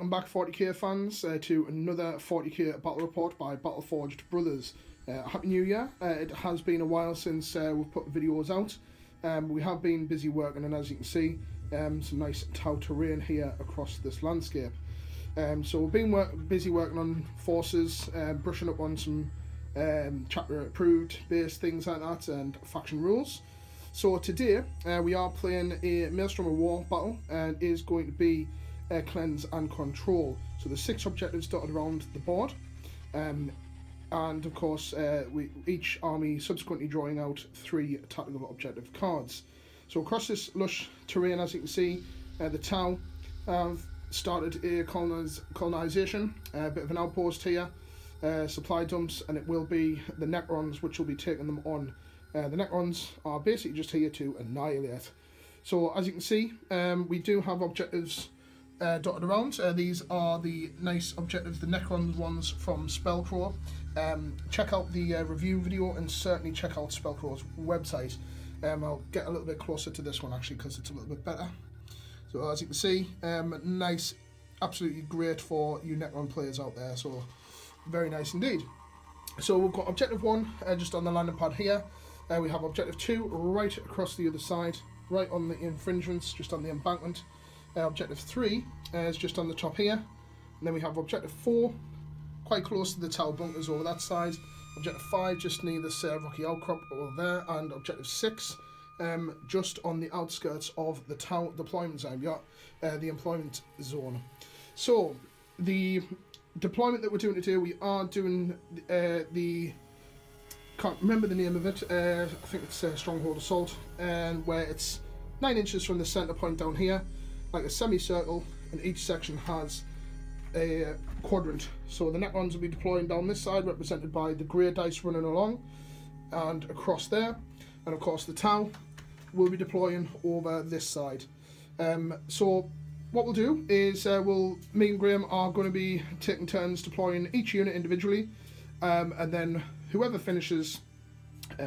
Welcome back 40k fans to another 40k battle report by Battleforged Brothers. Happy New Year. It has been a while since we've put videos out. We have been busy working, and as you can see, some nice Tau terrain here across this landscape. So we've been busy working on forces, brushing up on some chapter approved base things like that and faction rules. So today we are playing a Maelstrom of War battle, and it is going to be cleanse and control. So there's 6 objectives dotted around the board, and of course each army subsequently drawing out 3 tactical objective cards. So across this lush terrain, as you can see, the Tau have started a colonisation, a bit of an outpost here, supply dumps, and it will be the Necrons which will be taking them on. The Necrons are basically just here to annihilate. So as you can see, we do have objectives dotted around. These are the nice objectives, the Necron ones from Spellcraw. Check out the review video, and certainly check out Spellcraw's website. I'll get a little bit closer to this one actually because it's a little bit better. So as you can see, nice, absolutely great for you Necron players out there. So very nice indeed. So we've got objective 1 just on the landing pad here. We have objective 2 right across the other side, right on the infringements, just on the embankment. Objective 3 is just on the top here, and then we have objective 4 quite close to the Tau bunkers over that side, objective 5 just near this rocky outcrop over there, and objective 6 just on the outskirts of the Tau deployment zone. The employment zone. So the deployment that we're doing today, we are doing the, can't remember the name of it, I think it's Stronghold Assault, and where it's 9 inches from the centre point down here, like a semicircle, and each section has a quadrant. So the Necrons will be deploying down this side, represented by the grey dice running along, and across there, and of course the Tau will be deploying over this side. So what we'll do is me and Graham are going to be taking turns deploying each unit individually, and then whoever finishes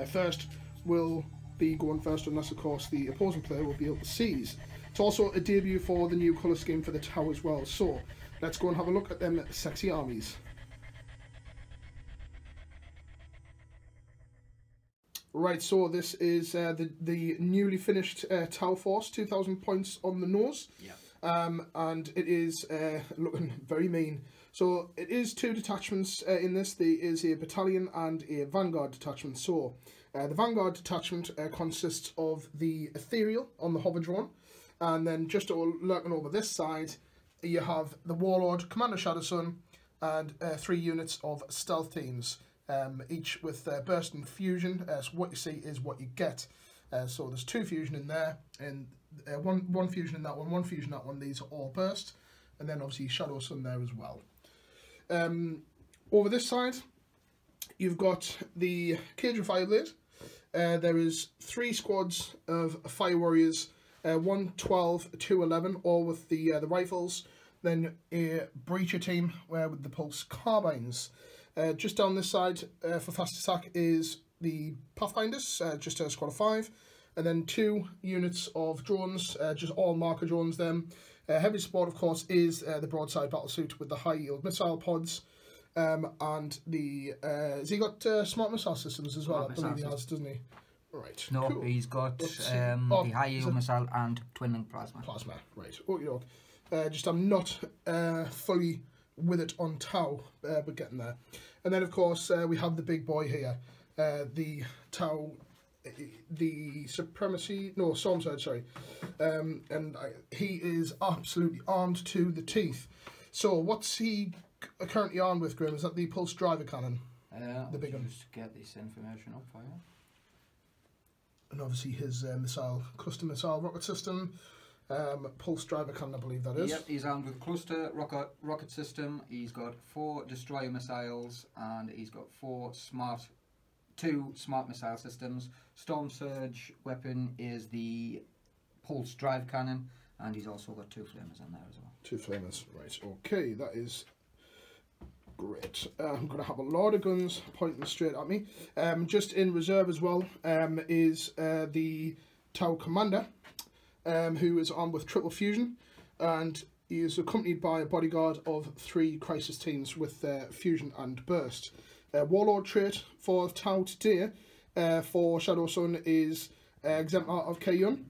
first will be going first, unless of course the opposing player will be able to seize. It's also a debut for the new colour scheme for the Tau as well. So let's go and have a look at them sexy armies. Right, so this is the newly finished Tau force, 2,000 points on the nose. Yeah. And it is looking very mean. So it is 2 detachments in this. There is a battalion and a vanguard detachment. So the vanguard detachment consists of the ethereal on the hover drone, and then just lurking over this side you have the warlord, commander Shadowsun, and 3 units of stealth teams, each with burst and fusion. So what you see is what you get. So there's 2 fusion in there, and one fusion in that one fusion in that one. These are all burst, and then obviously Shadowsun there as well. Over this side you've got the Cage of Fireblade. There is 3 squads of fire warriors, 1, 12, 2, 11, all with the rifles. Then a breacher team with the pulse carbines. Just down this side for fast attack is the Pathfinders, just a squad of 5, and then 2 units of drones, just all marker drones. Then heavy support, of course, is the broadside battlesuit with the high yield missile pods, and the has he got smart missile systems as well? I believe he has, doesn't he? Right. No, cool. He's got the high yield missile and twin plasma. Plasma, right. Okay, just I'm not fully with it on Tau, but getting there. And then of course we have the big boy here, the Tau, the supremacy, no, Stormsurge, sorry, and he is absolutely armed to the teeth. So what's he currently armed with, Graham? Is that the pulse driver cannon? The big one. Just get this information up for you. And obviously his cluster missile rocket system, pulse driver cannon, I believe that is. Yep, he's armed with cluster rocket system. He's got 4 destroyer missiles, and he's got 2 smart missile systems. Storm Surge weapon is the pulse drive cannon, and he's also got 2 flamers in there as well. 2 flamers, right? Okay, that is great. I'm going to have a lot of guns pointing straight at me. Just in reserve as well is the Tau commander, who is armed with triple fusion, and He is accompanied by a bodyguard of 3 crisis teams with fusion and burst. Warlord trait for Tau today for Shadow Sun is Exemplar of Kayun.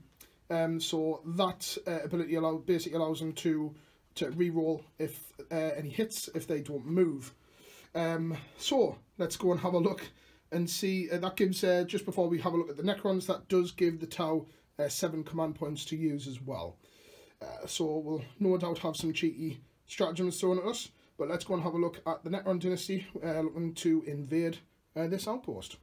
So that ability basically allows them to reroll if any hits if they don't move. So let's go and have a look and see. That gives, just before we have a look at the Necrons, that does give the Tau 7 command points to use as well. So we'll no doubt have some cheeky stratagems thrown at us, but let's go and have a look at the Necron dynasty looking to invade this outpost.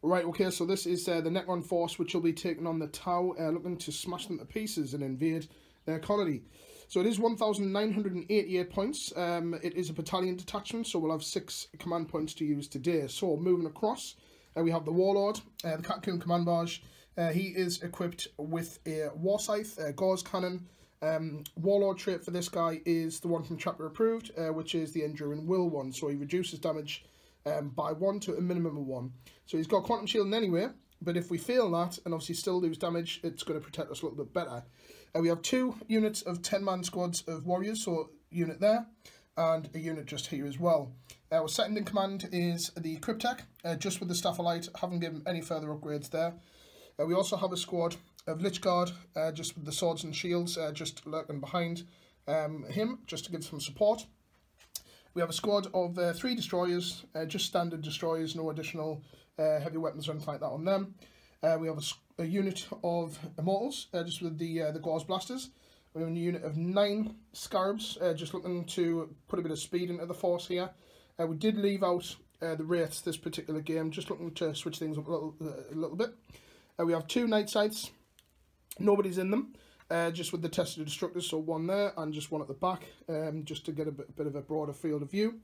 Right, okay, so this is the Necron force which will be taking on the Tau, looking to smash them to pieces and invade their colony. So it is 1,988 points. It is a battalion detachment, so we'll have 6 command points to use today. So moving across, we have the Warlord, the Catcoon Command Barge. He is equipped with a War Scythe, a Gauze Cannon. Warlord trait for this guy is the one from Chapter Approved, which is the Enduring Will one. So he reduces damage by 1 to a minimum of 1. So he's got Quantum Shielding anyway, but if we fail that and obviously still lose damage, it's going to protect us a little bit better. We have 2 units of 10-man squads of warriors, so a unit there and a unit just here as well. Our second in command is the Cryptek, just with the Staff of Light, haven't given any further upgrades there. We also have a squad of Lich Guard, just with the swords and shields, just lurking behind him, just to give some support. We have a squad of 3 destroyers, just standard destroyers, no additional heavy weapons or anything like that on them. We have a unit of Immortals, just with the Gauze Blasters. We have a unit of 9 Scarabs, just looking to put a bit of speed into the force here. We did leave out the Wraiths this particular game, just looking to switch things up a little bit. We have 2 Night Sights, nobody's in them, just with the Tested Destructors, so 1 there and just 1 at the back, just to get a bit of a broader field of view.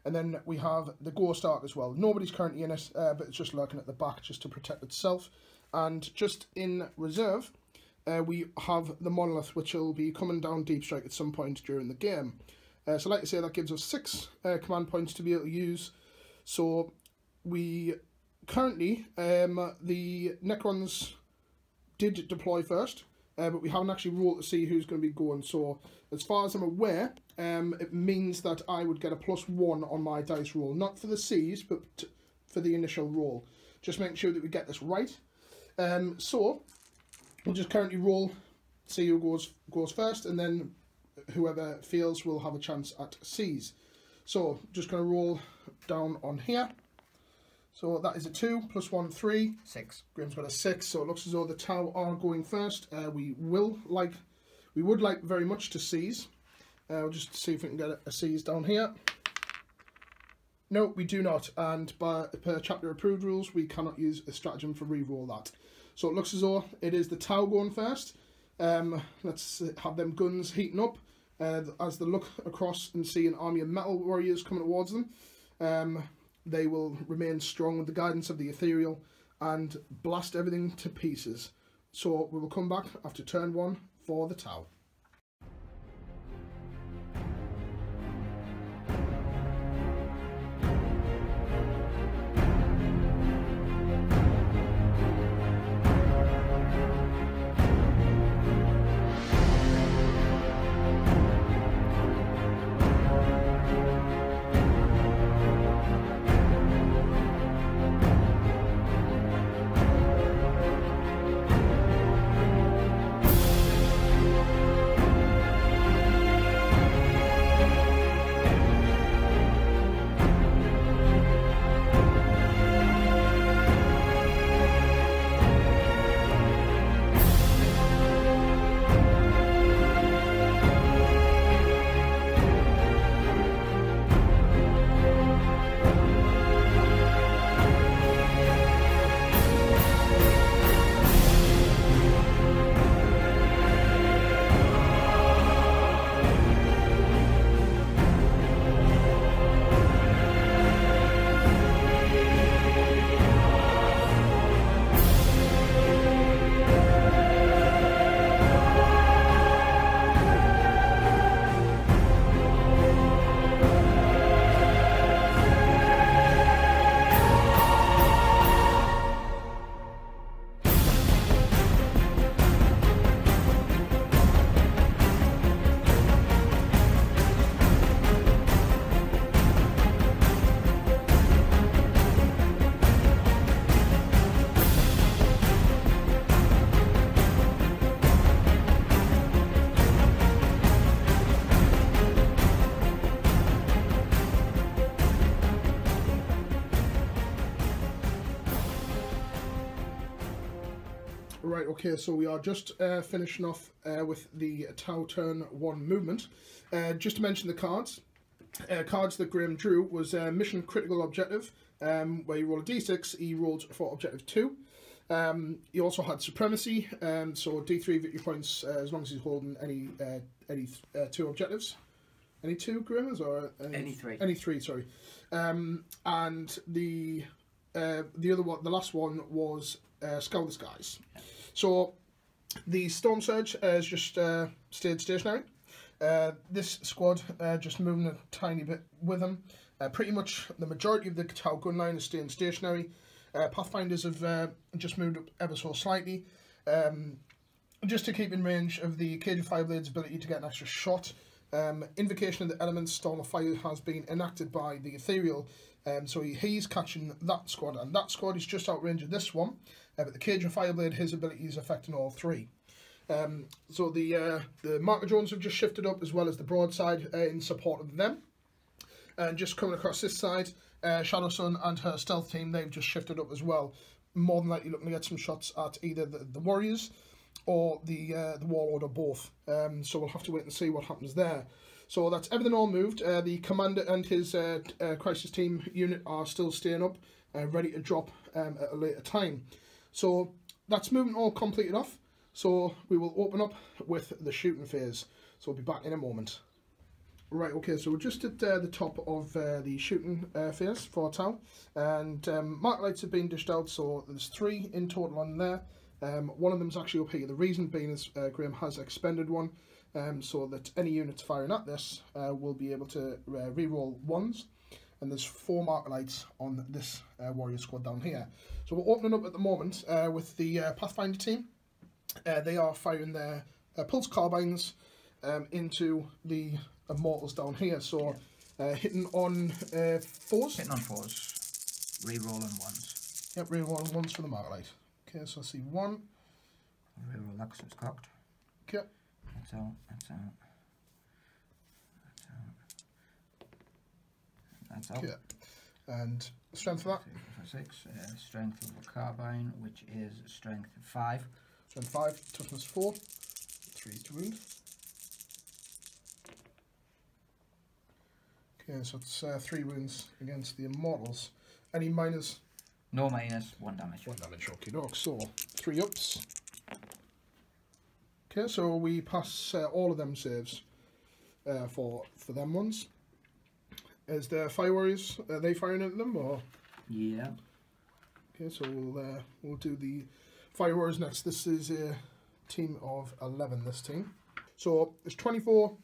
And then we have the Ghost Ark as well. Nobody's currently in it, but it's just lurking at the back just to protect itself. And just in reserve, we have the Monolith, which will be coming down Deep Strike at some point during the game. So like I say, that gives us 6 command points to be able to use. So we currently, the Necrons did deploy first, but we haven't actually rolled to see who's going to be going. So as far as I'm aware, it means that I would get a +1 on my dice roll, not for the Cs, but for the initial roll. Just making sure that we get this right. So we'll just currently roll, see who goes first, and then whoever fails will have a chance at Cs. So just going to roll down on here. So that is a 2 +1, 3. 6. Graham's got a 6, so it looks as though the Tau are going first. We would like very much to Cs. We'll just see if we can get a Cs down here. No, we do not, and per Chapter Approved rules, we cannot use a stratagem for reroll that. So it looks as though it is the Tau going first. Let's have them guns heating up as they look across and see an army of metal warriors coming towards them. They will remain strong with the guidance of the ethereal and blast everything to pieces. So we will come back after turn 1 for the Tau. Right, okay, so we are just finishing off with the Tau turn 1 movement. Just to mention the cards. Cards that Graham drew was Mission Critical Objective, where you roll a d6, he rolled for Objective 2. He also had Supremacy, so D3 victory points as long as he's holding any 2 objectives. Any 2, Graham? Or any 3? Any 3, sorry. And the other one, the last one, was Scour the Skies. Yeah. So the Storm Surge has just stayed stationary. This squad just moving a tiny bit with them. Pretty much the majority of the Tau gun line is staying stationary. Pathfinders have just moved up ever so slightly, just to keep in range of the Cage of Fireblade's ability to get an extra shot. Invocation of the Elements, Storm of Fire, has been enacted by the Ethereal, so he's catching that squad, and that squad is just out range of this one, but the Cage of Fireblade, his ability is affecting all 3. So the Marker Jones have just shifted up, as well as the Broadside in support of them. And just coming across this side, Shadow Sun and her stealth team, they've just shifted up as well. More than likely looking to get some shots at either the Warriors or the Warlord, or both. So we'll have to wait and see what happens there. So that's everything all moved. The Commander and his Crisis Team unit are still staying up, ready to drop at a later time. So that's movement all completed off. So we will open up with the shooting phase. So we'll be back in a moment. Right, okay, so we're just at the top of the shooting phase for Tau, and mark lights have been dished out, so there's 3 in total on there. One of them's actually up here. The reason being is Graham has expended one, so that any units firing at this will be able to re-roll 1s, and there's 4 marker lights on this warrior squad down here. So we're opening up at the moment with the Pathfinder team. They are firing their pulse carbines into the Immortals down here, so hitting on 4s. Hitting on 4s, re-rolling 1s. Yep, re-rolling 1s for the marker light. Okay, so I see 1. Re-roll that because it's cocked. Okay. That's out, that's out. That's out. Okay. And strength for that? 6. Strength of the carbine, which is strength 5. Strength 5, toughness 4. 3 to wound. Okay, so it's 3 wounds against the Immortals. Any minors? No minus, 1 damage. 1 damage, okay, doc. So 3 ups. Okay, so we pass all of them saves for them ones. Is there Fire Warriors? Are they firing at them, or? Yeah. Okay, so we'll do the Fire Warriors next. This is a team of 11. This team. So it's 24.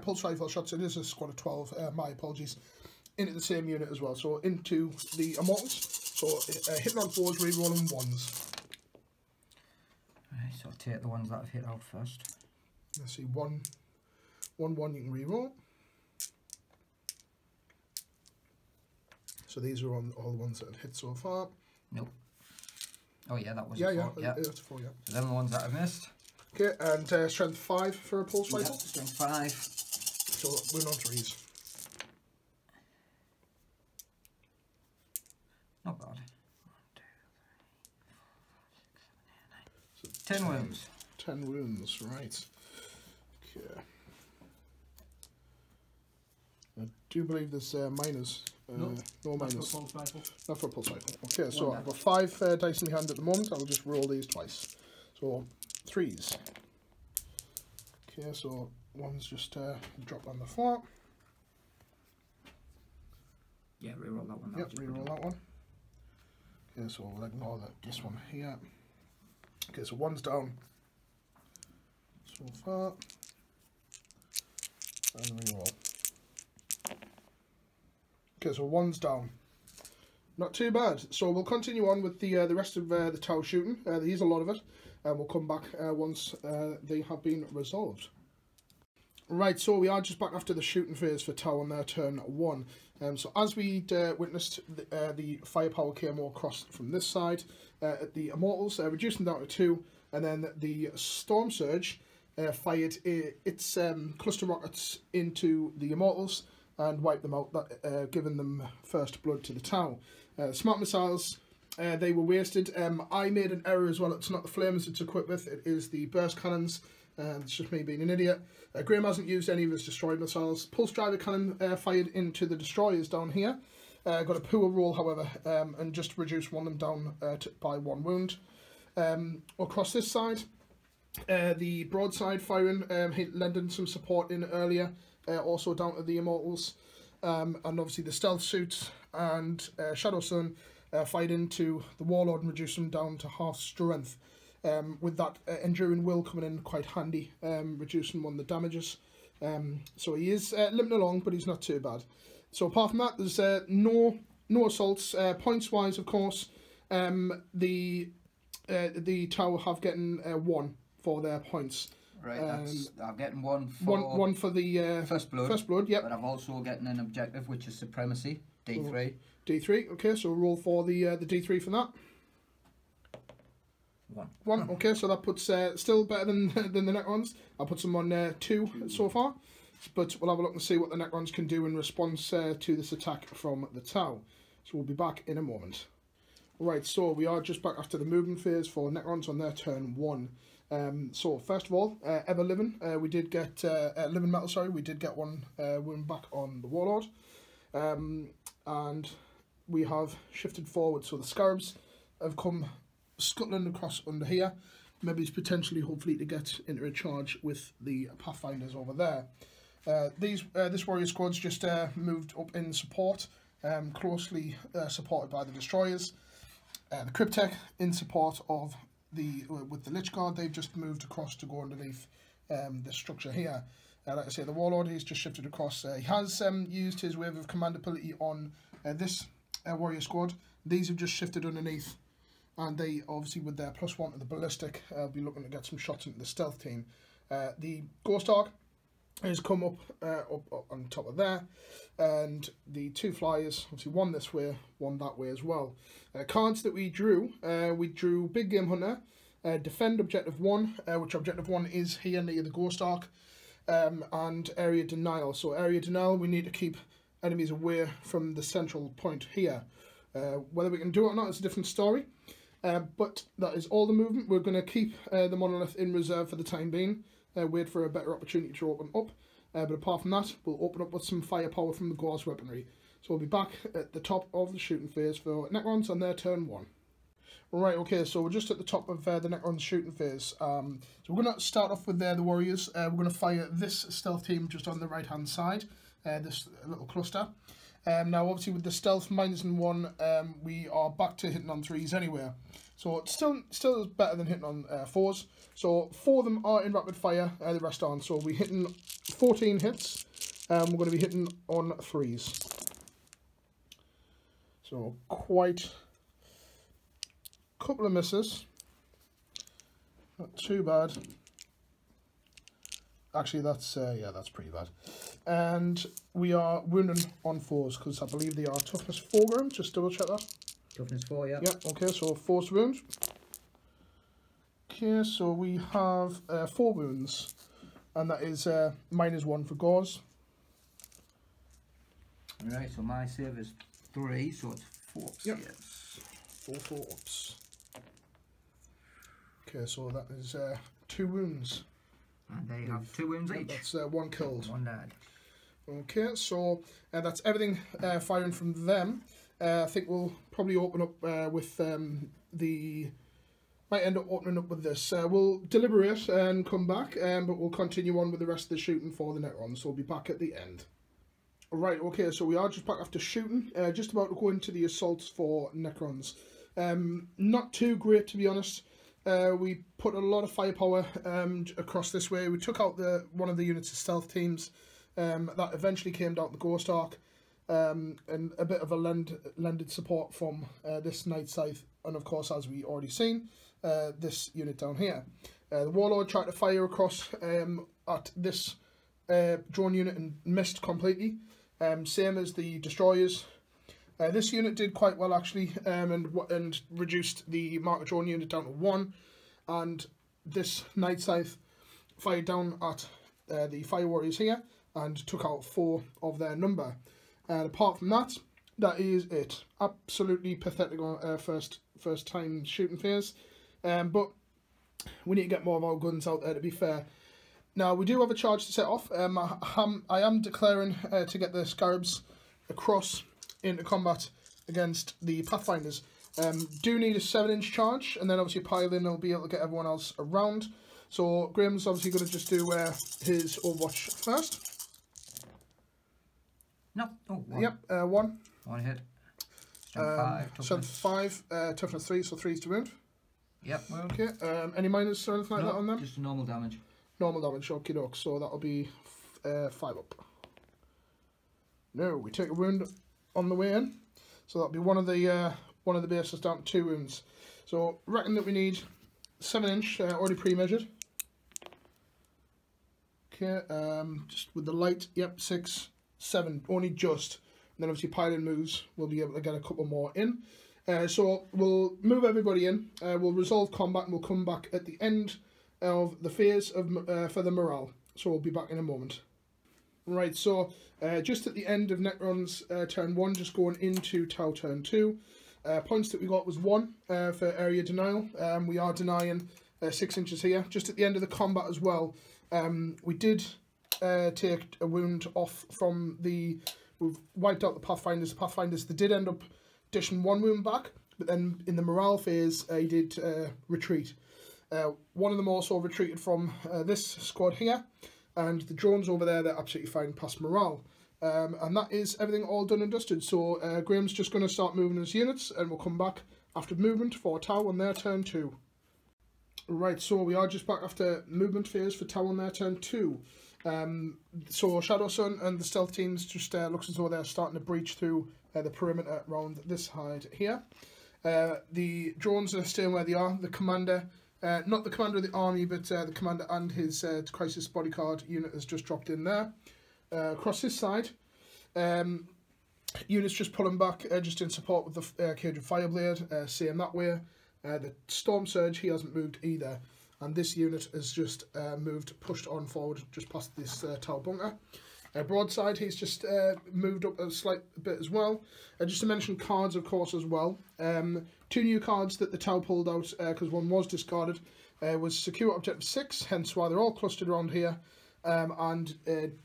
Pulse rifle shots. It is a squad of 12. My apologies. Into the same unit as well. So into the Immortals. So hitting on 4s, re-rolling 1s. Right, so I'll take the ones that I've hit out first. Let's see, 1, 1, 1 you can re-roll. So these are on all the ones that have hit so far. Nope. Oh yeah, that was yeah, a 4. Yeah, that's a 4, yeah. So them are the ones that I've missed. Okay, and strength 5 for a pulse rifle. Yeah, strength 5. So we're on 3s. Not bad. 1, 2, 3, 4, 5, 6, 7, 8, 9. So 10 wounds. 10 wounds, right. Okay. I do believe there's minors. Nope. No minors. Not for a pulse rifle. Not for a pulse rifle. Okay, so I've got 5 dice in my hand at the moment. I'll just roll these twice. So 3s. Okay, so 1's just dropped on the floor. Yeah, reroll that one. Yep, reroll that one. Okay, so we'll ignore this one here. Okay, so 1's down so far. And reroll. Okay, so 1's down. Not too bad. So we'll continue on with the rest of the Tau shooting. There is a lot of it. And we'll come back once they have been resolved. Right, so we are just back after the shooting phase for Tau on their turn 1. So as we'd witnessed, the firepower came all across from this side at the Immortals, reducing down to 2, and then the Storm Surge fired its cluster rockets into the Immortals and wiped them out, giving them first blood to the Tau. Smart missiles they were wasted. I made an error as well. It's not the flames it's equipped with, it is the burst cannons. It's just me being an idiot. Graham hasn't used any of his destroyed missiles. Pulse driver cannon fired into the destroyers down here. Got a poor roll, however, and just reduced one of them down by 1 wound. Across this side, the broadside firing, lending some support in earlier, also down to the Immortals. And obviously the stealth suits and Shadow Sun fired into the Warlord and reduced them down to half strength. With that Enduring Will coming in quite handy, reducing one of the damages. So he is limping along, but he's not too bad. So apart from that, there's no assaults. Points wise, of course, the tower have getting 1 for their points. Right, I'm getting one for the First Blood. First Blood, yep. But I'm also getting an objective, which is Supremacy, D3. D3, okay, so roll for the D3 for that. 1, okay, so that puts still better than the Necrons. I'll put them on 2 so far, but we'll have a look and see what the Necrons can do in response to this attack from the Tau. So we'll be back in a moment. Right, so we are just back after the movement phase for Necrons on their turn 1. So first of all, Ever Living, we did get Living Metal. Sorry, we did get 1 wound back on the Warlord, and we have shifted forward. So the Scarabs have come scuttling across under here. Maybe it's potentially, hopefully, to get into a charge with the Pathfinders over there. This warrior squad's just moved up in support, closely supported by the destroyers. The Cryptek in support of with the Lich Guard, they've just moved across to go underneath the structure here. Like I say, the Warlord, he's just shifted across. He has used his Wave of Command ability on this warrior squad. These have just shifted underneath, and they obviously, with their +1 to the ballistic, will be looking to get some shots into the stealth team. The Ghost Ark has come up on top of there, and the 2 flyers, obviously 1 this way, 1 that way as well. Cards that we drew Big Game Hunter, Defend Objective 1, which Objective 1 is here near the Ghost Ark, and Area Denial. So Area Denial, we need to keep enemies away from the central point here. Whether we can do it or not is a different story, but that is all the movement. We're going to keep the Monolith in reserve for the time being, wait for a better opportunity to open up, but apart from that, we'll open up with some firepower from the Gauze weaponry. So we'll be back at the top of the shooting phase for Necrons on their turn 1. Right, okay, so we're just at the top of the Necrons shooting phase. So we're going to start off with the Warriors. We're going to fire this stealth team just on the right hand side, this little cluster. Now obviously with the stealth -1, we are back to hitting on 3s anyway. So it's still is better than hitting on 4s. So 4 of them are in rapid fire, the rest aren't. So we're hitting 14 hits, we're going to be hitting on 3s. So quite a couple of misses, not too bad. Actually, that's that's pretty bad. And we are wounding on 4s because I believe they are toughness 4 rounds. Just double check that. Toughness 4, yeah. Yeah. Okay, so 4 wounds. Okay, so we have 4 wounds, and that is -1 for Gauze. Right, so my save is 3, so it's 4. Yep. Yes. 4 ups. Okay, so that is 2 wounds. And they have 2 wounds each. That's 1 killed. 1 died. Okay, so that's everything firing from them. I think we'll probably open up with might end up opening up with this. We'll deliberate and come back, but we'll continue on with the rest of the shooting for the Necrons, so we'll be back at the end. Right, okay, so we are just back after shooting, just about to go into the assaults for Necrons. Not too great, to be honest. We put a lot of firepower across this way. We took out one of the units of stealth teams that eventually came down the Ghost Ark, and a bit of a lended support from this Night Scythe, and of course, as we already seen, this unit down here. The Warlord tried to fire across at this drone unit and missed completely, same as the Destroyers. This unit did quite well actually, and reduced the marker drone unit down to 1, and this Night Scythe fired down at the Fire Warriors here and took out 4 of their number. And apart from that, that is it. Absolutely pathetic on first time shooting phase. But we need to get more of our guns out there, to be fair. Now, we do have a charge to set off. I am declaring to get the Scarabs across into combat against the Pathfinders. Do need a 7-inch charge, and then obviously piling will be able to get everyone else around. So Graham's obviously going to just do his Overwatch first. No. Oh, one. Yep, 1. One hit. Strength 5, toughness 3, so 3's to wound. Yep. Okay, any minors or anything like that on them? Just normal damage. Normal damage, okie doke, so that'll be 5 up. No, we take a wound on the way in, so that'll be one of the bases down to 2 wounds. So reckon that we need 7-inch, already pre-measured. Okay, just with the light, yep, 6, 7, only just. And then obviously piling moves, we'll be able to get a couple more in. So we'll move everybody in, we'll resolve combat, and we'll come back at the end of the phase of for the morale. So we'll be back in a moment. Right, so just at the end of Necron's turn 1, just going into Tau turn 2, points that we got was 1 for area denial. We are denying 6 inches here. Just at the end of the combat as well, we did take a wound off from the... We've wiped out the Pathfinders. The Pathfinders, they did end up dishing 1 wound back, but then in the morale phase, he did retreat. One of them also retreated from this squad here, and the drones over there, they're absolutely fine past morale. And that is everything all done and dusted. So Graham's just going to start moving his units, and we'll come back after movement for Tau on their turn 2. Right, so we are just back after movement phase for Tau on their turn 2. So Shadow Sun and the stealth teams just looks as though they're starting to breach through the perimeter around this side here. The drones are staying where they are. The commander, not the commander of the army, but the commander and his crisis bodyguard unit has just dropped in there. Across this side, units just pulling back, just in support with the Cage of Fireblade, same that way. The Storm Surge, he hasn't moved either. And this unit has just pushed on forward just past this Tau bunker. Broadside, he's just moved up a slight bit as well. Just to mention cards, of course, as well. 2 new cards that the Tau pulled out, because one was discarded, was Secure Objective 6, hence why they're all clustered around here, and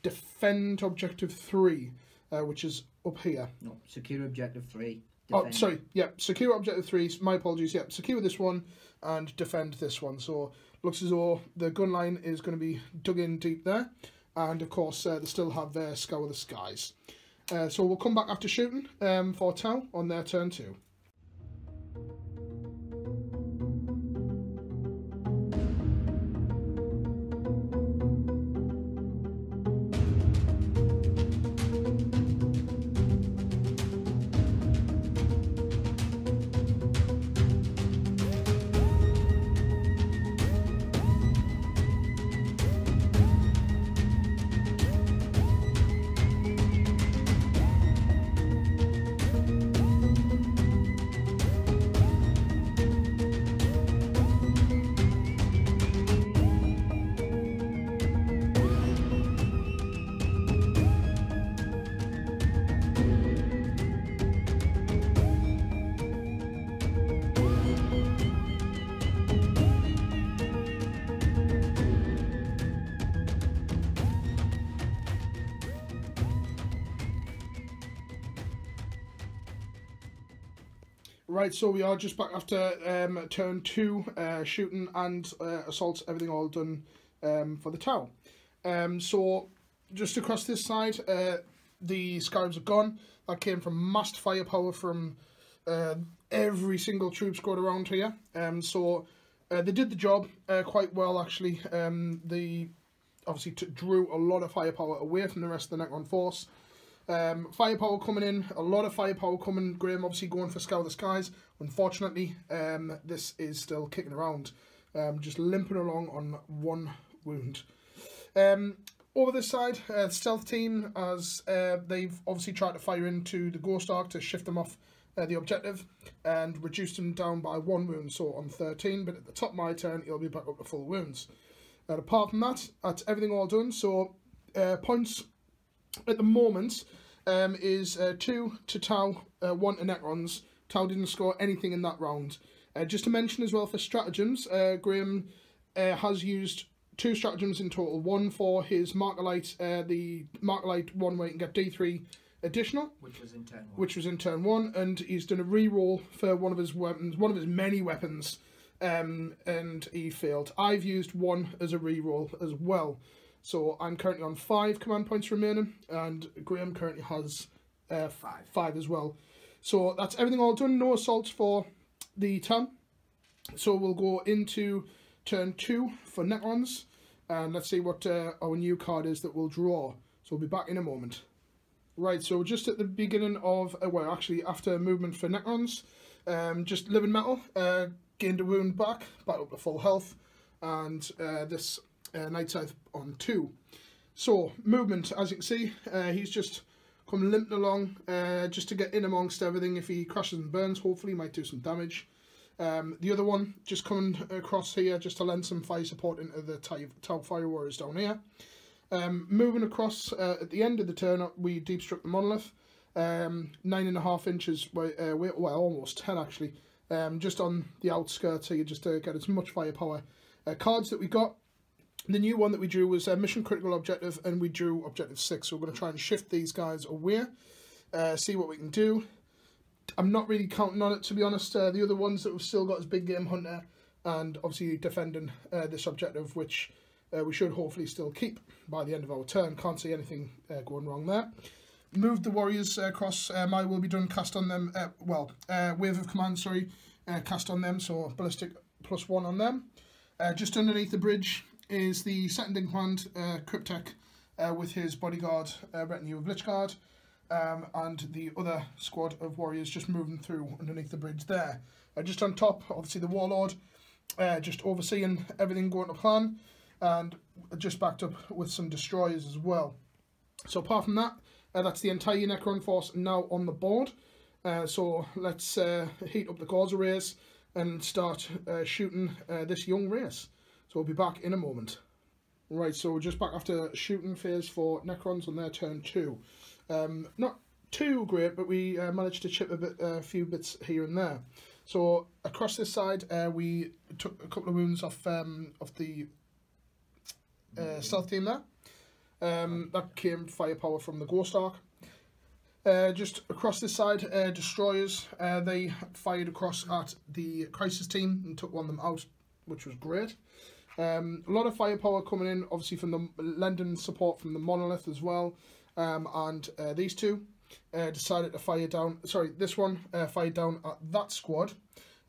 Defend Objective 3, which is up here. No, Secure Objective 3. Defend. Oh, sorry, yeah, Secure Objective 3, my apologies, yeah, secure this one and defend this one. So looks as though the gun line is going to be dug in deep there, and of course they still have their Scour the Skies. So we'll come back after shooting for Tau on their turn 2. Right, so we are just back after turn 2, shooting and assaults, everything all done for the Tau. So just across this side, the Scarabs are gone. That came from massed firepower from every single troop squad around here. So they did the job quite well, actually. They obviously drew a lot of firepower away from the rest of the Necron force. Firepower coming in, a lot of firepower coming. Graham obviously going for Scour the Skies. Unfortunately, this is still kicking around, just limping along on 1 wound. Over this side, the stealth team, as they've obviously tried to fire into the Ghost Ark to shift them off the objective and reduce them down by 1 wound, so on 13, but at the top of my turn, he'll be back up to full wounds. And apart from that, that's everything all done. So points at the moment, is 2 to Tau, 1 to Necrons. Tau didn't score anything in that round. Just to mention as well for stratagems, Graham has used 2 stratagems in total. One for his Markerlight, the Markerlight one where you can get D3 additional, which was in turn 1. Which was in turn 1, and he's done a re-roll for one of his weapons, one of his many weapons, and he failed. I've used 1 as a re-roll as well. So I'm currently on 5 command points remaining, and Graham currently has 5 as well. So that's everything all done. No assaults for the town. So we'll go into turn 2 for Necrons, and let's see what our new card is that we'll draw. So we'll be back in a moment. Right, so just at the beginning of, well, actually after movement for Necrons, just living metal, gained a wound back up to full health, and this Night Scythe on 2. So movement, as you can see, he's just come limping along just to get in amongst everything. If he crashes and burns, hopefully he might do some damage. The other one just coming across here just to lend some fire support into the Tau Fire Warriors down here. Moving across at the end of the turn, we deep struck the monolith. 9.5 inches, well, almost 10 actually, just on the outskirts here, just to get as much firepower. Cards that we got. The new one that we drew was Mission Critical Objective, and we drew Objective 6. So we're going to try and shift these guys away, see what we can do. I'm not really counting on it, to be honest. The other ones that we've still got is Big Game Hunter, and obviously defending this objective, which we should hopefully still keep by the end of our turn. Can't see anything going wrong there. Moved the warriors across. My will be done, cast on them, wave of command, sorry, cast on them, so ballistic +1 on them. Just underneath the bridge is the second in command, Cryptek, with his bodyguard retinue of Lichguard, and the other squad of warriors just moving through underneath the bridge there. Just on top, obviously the warlord, just overseeing everything going to plan, and just backed up with some destroyers as well. So apart from that, that's the entire Necron force now on the board. So let's heat up the Gauze arrays and start shooting this young race. So we'll be back in a moment. Right, so we're just back after shooting phase for Necrons on their turn 2. Not too great, but we managed to chip a few bits here and there. So across this side, we took a couple of wounds off the stealth team there. That came firepower from the Ghost Ark. Just across this side, destroyers, they fired across at the Crisis team and took one of them out, which was great. A lot of firepower coming in, obviously from the lending support from the Monolith as well, and these two decided to fire down, sorry, this one fired down at that squad.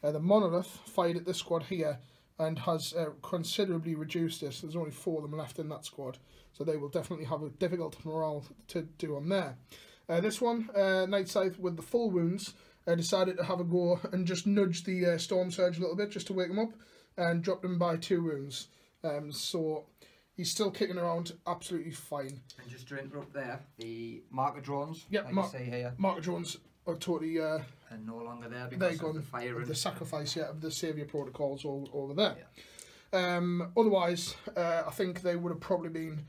The Monolith fired at this squad here and has considerably reduced this. There's only 4 of them left in that squad, so they will definitely have a difficult morale to do on there. This one, Night Scythe with the full wounds, decided to have a go and just nudge the Storm Surge a little bit just to wake him up, and dropped him by 2 wounds. So he's still kicking around absolutely fine. And just to interrupt there, the marker drones, yep, like you see here, marker drones are totally are no longer there because of the fire and the sacrifice of the saviour protocols over there. Yeah. Otherwise, I think they would have probably been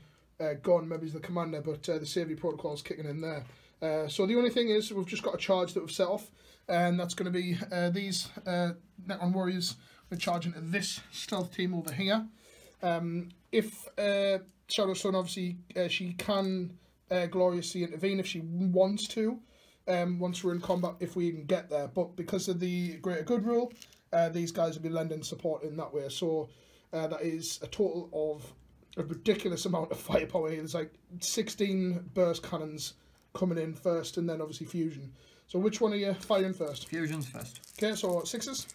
gone, maybe as the commander, but the saviour protocol's kicking in there. So the only thing is we've just got a charge that we've set off, and that's going to be these Necron warriors. We're charging to this stealth team over here. If Shadow Sun, obviously, she can gloriously intervene if she wants to, once we're in combat, if we even get there. But because of the greater good rule, these guys will be lending support in that way. So that is a total of a ridiculous amount of firepower here. There's like 16 burst cannons coming in first, and then obviously fusion. So which one are you firing first? Fusion's first. Okay, so 6s.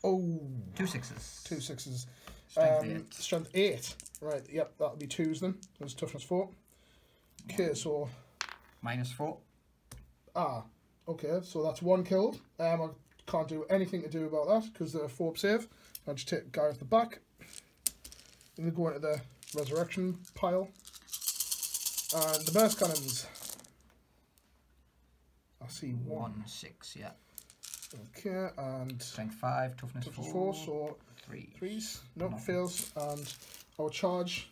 Oh, 2 6s. 2 6s. Strength 8. Strength 8. Right, yep, that'll be 2s then. There's toughness 4. Okay, so -4. Ah, okay, so that's 1 killed. I can't do anything to do about that because they're a 4 save. I'll just take a guy off the back. And we go into the resurrection pile. And the burst cannons. I see 1. 6, yeah. Okay, and strength 5, toughness 4, so 3. 3s. Nope, fails. And our charge,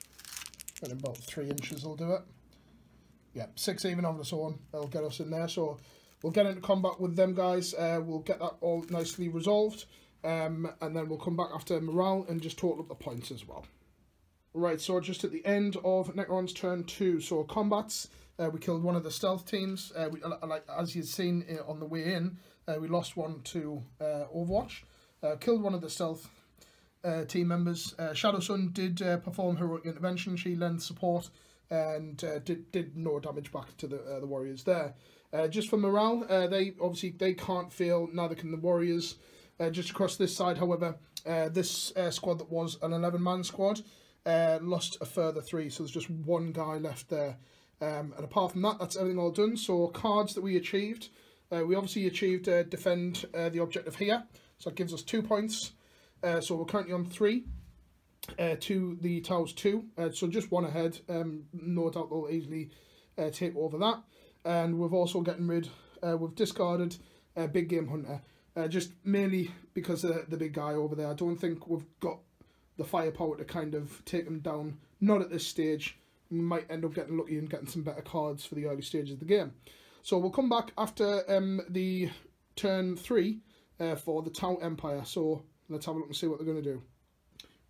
and about 3 inches will do it. Yeah, 6 even on its own. That'll get us in there. So we'll get into combat with them guys. We'll get that all nicely resolved. And then we'll come back after morale and just total up the points as well. Right, so just at the end of Necron's turn 2. So combats, we killed one of the stealth teams. Like as you've seen on the way in, we lost one to Overwatch. Killed one of the stealth team members. Shadow Sun did perform heroic intervention. She lent support and did no damage back to the warriors there. Just for morale, they can't fail, neither can the warriors. Just across this side, however, this squad that was an 11-man squad lost a further 3, so there's just 1 guy left there. And apart from that, that's everything all done. So cards that we achieved, we obviously achieved defend the objective here, so that gives us 2 points. So we're currently on 3 to the Towers 2, so just 1 ahead. No doubt they'll easily take over that. And we've also we've discarded Big Game Hunter, just mainly because of the big guy over there. I don't think we've got the firepower to kind of take him down, not at this stage. We might end up getting lucky and getting some better cards for the early stages of the game. So we'll come back after the turn 3 for the Tau Empire. So let's have a look and see what they're going to do.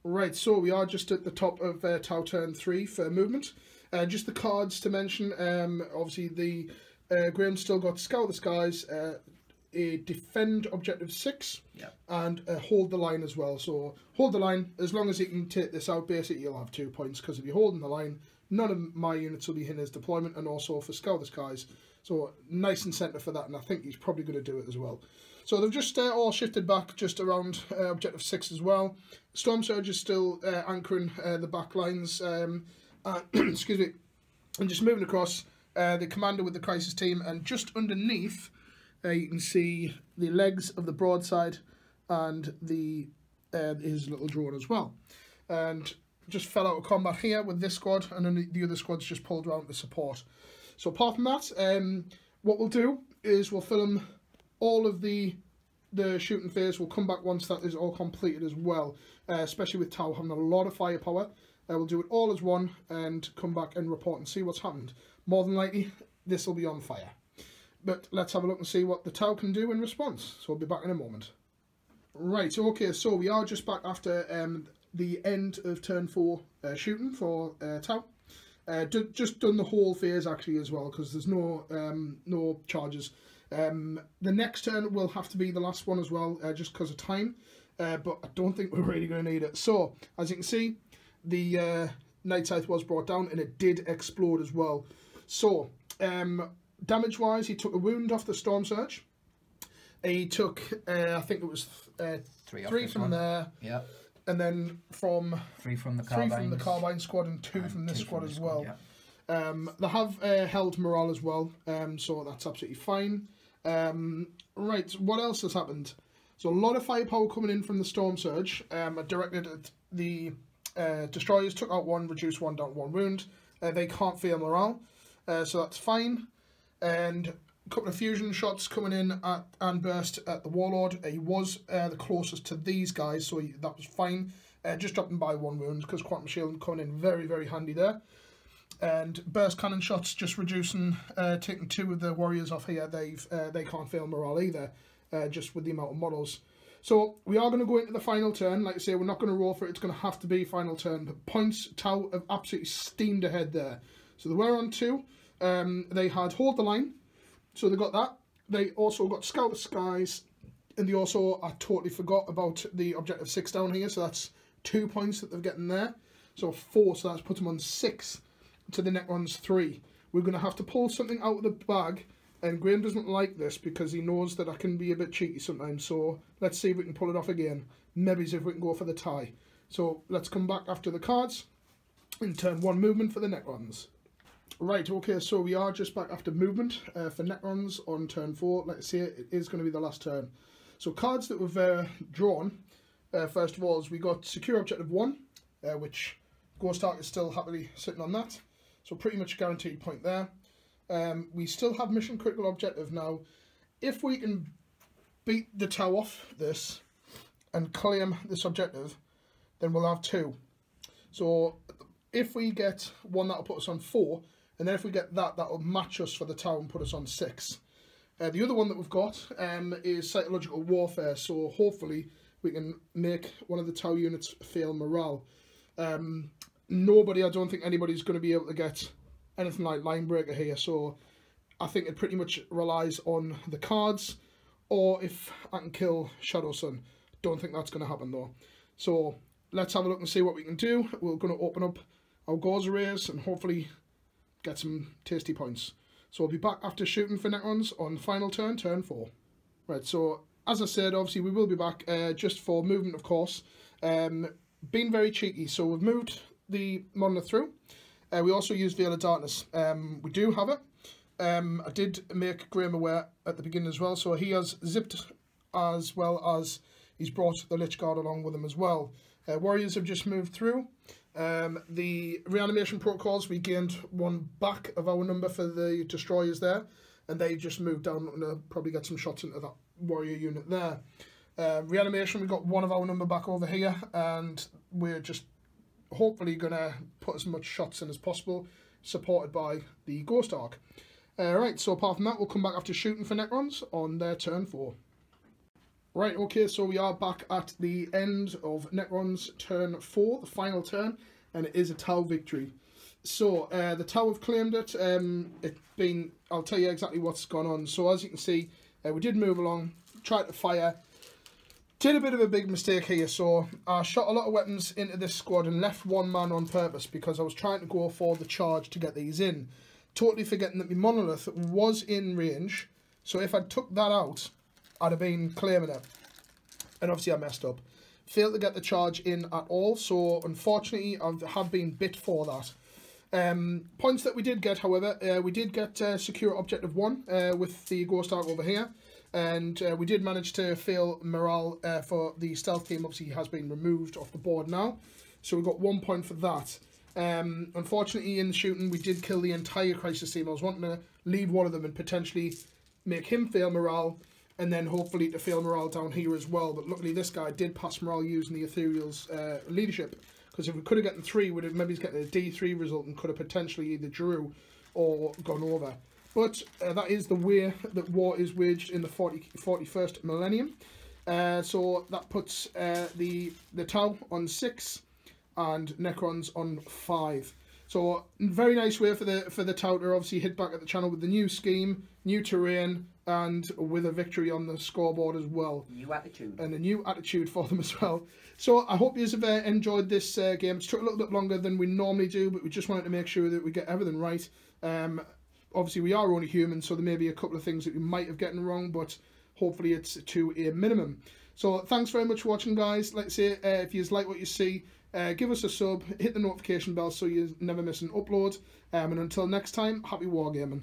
Right, so we are just at the top of Tau turn 3 for movement. Just the cards to mention, obviously the Graham still got Scour the Skies, a defend objective 6, yep, and hold the line as well. So hold the line, as long as you can take this out, basically you'll have 2 points, because if you're holding the line, none of my units will be in his deployment, and also for Scour the Skies. So nice incentive for that, and I think he's probably going to do it as well. So they've just all shifted back just around objective 6 as well. Storm Surge is still anchoring the back lines, excuse me, and just moving across the commander with the crisis team, and just underneath you can see the legs of the broadside and his little drone as well. And just fell out of combat here with this squad, and then the other squad's just pulled around to support. So apart from that, what we'll do is we'll film all of the shooting phase. We'll come back once that is all completed as well, especially with Tau having a lot of firepower. We'll do it all as one and come back and report and see what's happened. More than likely, this will be on fire. But let's have a look and see what the Tau can do in response. So we'll be back in a moment. Right, okay, so we are just back after the end of turn 4 shooting for Tau. Just done the whole phase actually as well, because there's no charges. The next turn will have to be the last one as well, just because of time. But I don't think we're really going to need it. So, as you can see, the Night Scythe was brought down, and it did explode as well. So, damage-wise, he took a wound off the Storm Surge. He took, I think it was 3 from there. Yep. And then 3 from the Carbine squad, and 2 from this squad as well. Yeah. They have held morale as well, so that's absolutely fine. Right, what else has happened? So a lot of firepower coming in from the Storm Surge, directed at the destroyers. Took out 1, reduced 1 down to 1 wound. They can't fail morale, so that's fine. And a couple of fusion shots coming in and burst at the Warlord. He was the closest to these guys, so that was fine. Just dropped him by 1 wound, because Quantum Shield coming in very, very handy there. And burst cannon shots just reducing, taking 2 of the warriors off here. They can't fail morale either, just with the amount of models. So we are going to go into the final turn. Like I say, we're not going to roll for it. It's going to have to be final turn. But points, Tau have absolutely steamed ahead there. So they were on 2. They had hold the line, so they got that. They also got Scout the Skies, and they also, I totally forgot about the objective 6 down here. So that's 2 points that they're getting there. So 4, so that's put them on 6 to the Necrons 3. We're going to have to pull something out of the bag, and Graham doesn't like this because he knows that I can be a bit cheeky sometimes. So let's see if we can pull it off again. Maybe if we can go for the tie. So let's come back after the cards in turn 1 movement for the Necrons. Right, okay, so we are just back after movement for Necrons on turn 4. Like I say, it is going to be the last turn. So cards that we've drawn, first of all, is we got Secure Objective 1, which Ghost Ark is still happily sitting on that. So pretty much guaranteed point there. We still have Mission Critical Objective now. If we can beat the Tau off this and claim this objective, then we'll have 2. So if we get 1, that'll put us on 4. And then if we get that, that'll match us for the Tau and put us on 6. The other one that we've got is Psychological Warfare, so hopefully we can make one of the Tau units fail morale. Nobody, I don't think anybody's going to be able to get anything like Linebreaker here, so I think it pretty much relies on the cards, or if I can kill Shadow Sun. Don't think that's going to happen though. So let's have a look and see what we can do. We're going to open up our Gauze Arrays and hopefully get some tasty points. So we'll be back after shooting for Necrons on the final turn, turn 4. Right, so as I said, obviously we will be back just for movement, of course. Being very cheeky, so we've moved the Monolith through. We also use Veil of Darkness. We do have it. I did make Graham aware at the beginning as well, so he has zipped as well as he's brought the Lich Guard along with him as well. Warriors have just moved through. The reanimation protocols, we gained 1 back of our number for the destroyers there, and they just moved down and probably get some shots into that warrior unit there. Reanimation, we got 1 of our number back over here, and we're just hopefully going to put as much shots in as possible, supported by the Ghost Arc. Right, so apart from that, we'll come back after shooting for Necrons on their turn 4. Right, okay, so we are back at the end of Necron's turn 4, the final turn, and it is a Tau victory. So, the Tau have claimed it. I'll tell you exactly what's gone on. So, as you can see, we did move along, tried to fire, did a bit of a big mistake here. So, I shot a lot of weapons into this squad and left 1 man on purpose because I was trying to go for the charge to get these in. Totally forgetting that my Monolith was in range. So, if I took that out, I'd have been claiming it. And obviously I messed up. Failed to get the charge in at all, so unfortunately I have been bit for that. Points that we did get, however, we did get Secure Objective 1 with the Ghost Arc over here. And we did manage to fail morale for the stealth team. Obviously he has been removed off the board now. So we got 1 point for that. Unfortunately in the shooting we did kill the entire Crisis team. I was wanting to leave one of them and potentially make him fail morale, and then hopefully to fail morale down here as well. But luckily this guy did pass morale using the Ethereal's leadership. Because if we could have gotten 3, we'd have maybe getting a D3 result and could have potentially either drew or gone over. But that is the way that war is waged in the 41st millennium. So that puts the Tau on 6 and Necrons on 5. So very nice way for the Tau to obviously hit back at the channel with the new scheme, new terrain, and with a victory on the scoreboard as well. New attitude. And a new attitude for them as well. So I hope you have enjoyed this game. It's took a little bit longer than we normally do, but we just wanted to make sure that we get everything right. Obviously we are only human, so there may be a couple of things that we might have gotten wrong, but hopefully it's to a minimum. So thanks very much for watching, guys. Like I say, if you like what you see, give us a sub, hit the notification bell so you never miss an upload. And until next time, happy wargaming.